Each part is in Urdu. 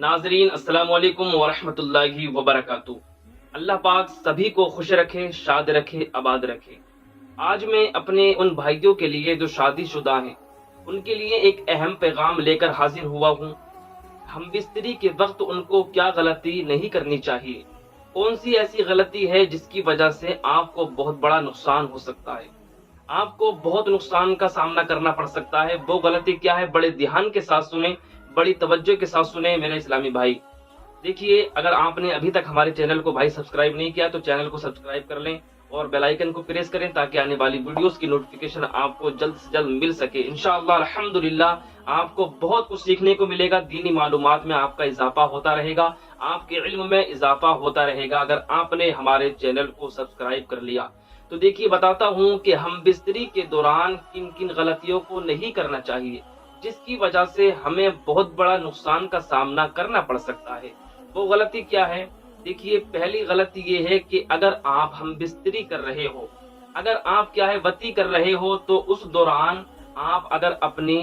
ناظرین السلام علیکم ورحمۃ اللہ وبرکاتہ۔ اللہ پاک سبھی کو خوش رکھے، شاد رکھے، آباد رکھے۔ آج میں اپنے ان بھائیوں کے لیے جو شادی شدہ ہیں ان کے لیے ایک اہم پیغام لے کر حاضر ہوا ہوں۔ ہم بستری کے وقت ان کو کیا غلطی نہیں کرنی چاہیے، کون سی ایسی غلطی ہے جس کی وجہ سے آپ کو بہت بڑا نقصان ہو سکتا ہے، آپ کو بہت نقصان کا سامنا کرنا پڑ سکتا ہے۔ وہ غلطی کیا ہے، بڑے دھیان کے ساتھ سنیں، بڑی توجہ کے ساتھ سنیں میرے اسلامی بھائی۔ دیکھیے، اگر آپ نے ابھی تک ہمارے چینل کو بھائی سبسکرائب نہیں کیا تو چینل کو سبسکرائب کر لیں اور بیل آئیکن کو پریس کریں تاکہ آنے والی ویڈیوز کی نوٹیفیکیشن آپ کو جلد سے جلد مل سکے۔ انشاءاللہ الحمدللہ آپ کو بہت کچھ سیکھنے کو ملے گا، دینی معلومات میں آپ کا اضافہ ہوتا رہے گا، آپ کے علم میں اضافہ ہوتا رہے گا اگر آپ نے ہمارے چینل کو سبسکرائب کر لیا۔ تو دیکھیے، بتاتا ہوں کہ ہم بستری کے دوران کن کن غلطیوں کو نہیں کرنا چاہیے جس کی وجہ سے ہمیں بہت بڑا نقصان کا سامنا کرنا پڑ سکتا ہے۔ وہ غلطی کیا ہے؟ دیکھیے، پہلی غلطی یہ ہے کہ اگر آپ ہم بستری کر رہے ہو، اگر آپ کیا ہے وطی کر رہے ہو، تو اس دوران آپ اگر اپنی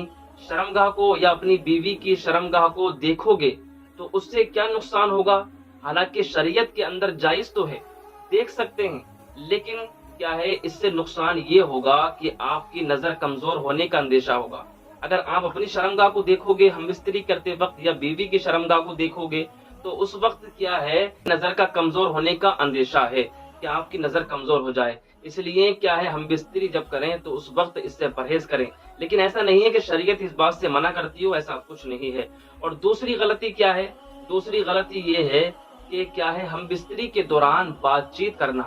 شرمگاہ کو یا اپنی بیوی کی شرمگاہ کو دیکھو گے تو اس سے کیا نقصان ہوگا؟ حالانکہ شریعت کے اندر جائز تو ہے، دیکھ سکتے ہیں، لیکن کیا ہے اس سے نقصان یہ ہوگا کہ آپ کی نظر کمزور ہونے کا اندیشہ ہوگا۔ اگر آپ اپنی شرمگاہ کو دیکھو گے ہم بستری کرتے وقت یا بیوی کی شرمگاہ کو دیکھو گے تو اس وقت کیا ہے نظر کا کمزور ہونے کا اندیشہ ہے کہ آپ کی نظر کمزور ہو جائے۔ اس لیے کیا ہے ہم بستری جب کریں تو اس وقت اس سے پرہیز کریں، لیکن ایسا نہیں ہے کہ شریعت اس بات سے منع کرتی ہو، ایسا کچھ نہیں ہے۔ اور دوسری غلطی کیا ہے؟ دوسری غلطی یہ ہے کہ کیا ہے ہم بستری کے دوران بات چیت کرنا۔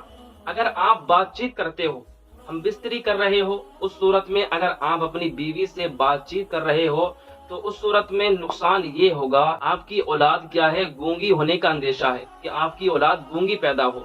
اگر آپ بات چیت کرتے ہو، ہم بستری کر رہے ہو، اس صورت میں اگر آپ اپنی بیوی سے بات چیت کر رہے ہو تو اس صورت میں نقصان یہ ہوگا، آپ کی اولاد کیا ہے گونگی ہونے کا اندیشہ ہے کہ آپ کی اولاد گونگی پیدا ہو۔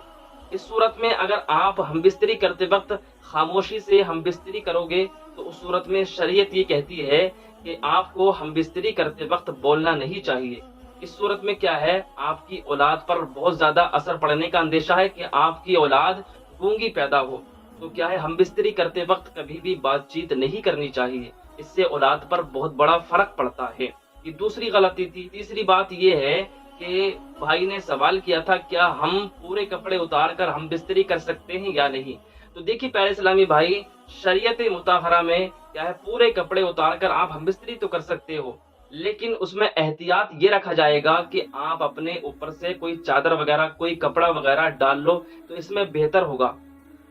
اس صورت میں اگر آپ ہم بستری کرتے وقت خاموشی سے ہم بستری کرو گے تو اس صورت میں شریعت یہ کہتی ہے کہ آپ کو ہم بستری کرتے وقت بولنا نہیں چاہیے۔ اس صورت میں کیا ہے آپ کی اولاد پر بہت زیادہ اثر پڑنے کا اندیشہ ہے کہ آپ کی اولاد گونگی پیدا ہو۔ تو کیا ہے ہم بستری کرتے وقت کبھی بھی بات چیت نہیں کرنی چاہیے، اس سے اولاد پر بہت بڑا فرق پڑتا ہے۔ یہ دوسری غلطی تھی۔ تیسری بات یہ ہے کہ بھائی نے سوال کیا تھا کیا ہم پورے کپڑے اتار کر ہم بستری کر سکتے ہیں یا نہیں؟ تو دیکھیے پیارے اسلامی بھائی، شریعت مطہرہ میں کیا ہے پورے کپڑے اتار کر آپ ہم بستری تو کر سکتے ہو، لیکن اس میں احتیاط یہ رکھا جائے گا کہ آپ اپنے اوپر سے کوئی چادر وغیرہ کوئی کپڑا وغیرہ ڈال لو تو اس میں بہتر ہوگا۔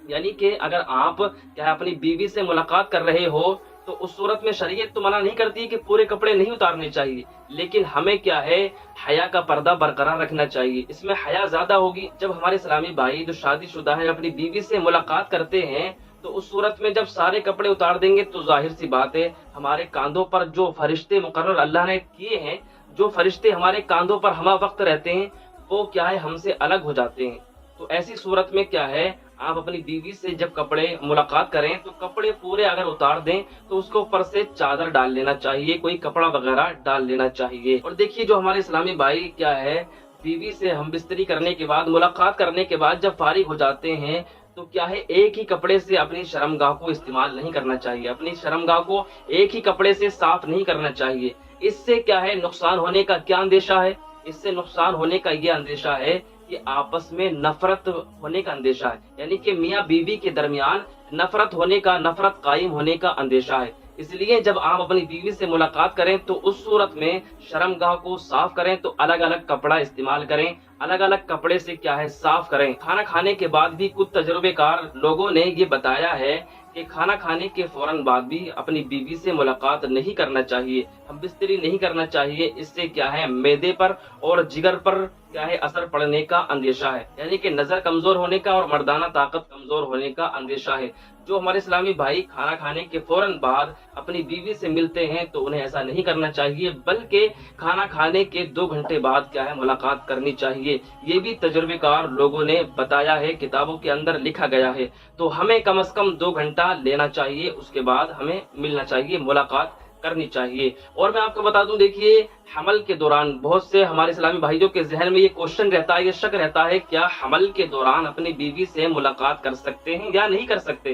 یعنی کہ اگر آپ کیا اپنی بیوی سے ملاقات کر رہے ہو تو اس صورت میں شریعت تو منع نہیں کرتی کہ پورے کپڑے نہیں اتارنے چاہیے، لیکن ہمیں کیا ہے حیا کا پردہ برقرار رکھنا چاہیے۔ اس میں حیا زیادہ ہوگی جب ہمارے اسلامی بھائی جو شادی شدہ ہیں اپنی بیوی سے ملاقات کرتے ہیں تو اس صورت میں جب سارے کپڑے اتار دیں گے تو ظاہر سی بات ہے ہمارے کاندھوں پر جو فرشتے مقرر اللہ نے کیے ہیں، جو فرشتے ہمارے کاندھوں پر ہمہ وقت رہتے ہیں، وہ کیا ہے ہم سے الگ ہو جاتے ہیں۔ تو ایسی صورت میں کیا ہے آپ اپنی بیوی سے جب کپڑے ملاقات کریں تو کپڑے پورے اگر اتار دیں تو اس کو اوپر سے چادر ڈال لینا چاہیے، کوئی کپڑا وغیرہ ڈال لینا چاہیے۔ اور دیکھیے جو ہمارے اسلامی بھائی کیا ہے بیوی سے ہم بستری کرنے کے بعد ملاقات کرنے کے بعد جب فارغ ہو جاتے ہیں تو کیا ہے ایک ہی کپڑے سے اپنی شرمگاہ کو استعمال نہیں کرنا چاہیے، اپنی شرمگاہ کو ایک ہی کپڑے سے صاف نہیں کرنا چاہیے۔ اس سے کیا ہے نقصان ہونے کا کیا اندیشہ ہے؟ اس سے نقصان ہونے کا یہ اندیشہ ہے کہ آپس میں نفرت ہونے کا اندیشہ ہے، یعنی کہ میاں بیوی کے درمیان نفرت ہونے کا، نفرت قائم ہونے کا اندیشہ ہے۔ اس لیے جب آپ اپنی بیوی سے ملاقات کریں تو اس صورت میں شرمگاہ کو صاف کریں تو الگ الگ کپڑا استعمال کریں، الگ الگ کپڑے سے کیا ہے صاف کریں۔ کھانا کھانے کے بعد بھی کچھ تجربے کار لوگوں نے یہ بتایا ہے کہ کھانا کھانے کے فوراً بعد بھی اپنی بیوی سے ملاقات نہیں کرنا چاہیے، ہم بستری نہیں کرنا چاہیے۔ اس سے کیا ہے معدے پر اور جگر پر کیا ہے اثر پڑنے کا اندیشہ ہے، یعنی کہ نظر کمزور ہونے کا اور مردانہ طاقت کمزور ہونے کا اندیشہ ہے۔ جو ہمارے اسلامی بھائی کھانا کھانے کے فوراً بعد اپنی بیوی سے ملتے ہیں تو انہیں ایسا نہیں کرنا چاہیے، بلکہ کھانا کھانے کے 2 گھنٹے بعد کیا ہے ملاقات کرنی چاہیے۔ یہ بھی تجربے کار لوگوں نے بتایا ہے، کتابوں کے اندر لکھا گیا ہے۔ تو ہمیں کم از کم 2 گھنٹہ لینا چاہیے، اس کے بعد ہمیں ملنا چاہیے، ملاقات کرنی چاہیے۔ اور میں آپ کو بتا دوں، دیکھیے حمل کے دوران بہت سے ہمارے اسلامی بھائیوں کے ذہن میں یہ کوشچن رہتا ہے، یہ شک رہتا ہے کیا حمل کے دوران اپنی بیوی سے ملاقات کر سکتے ہیں یا نہیں کر سکتے؟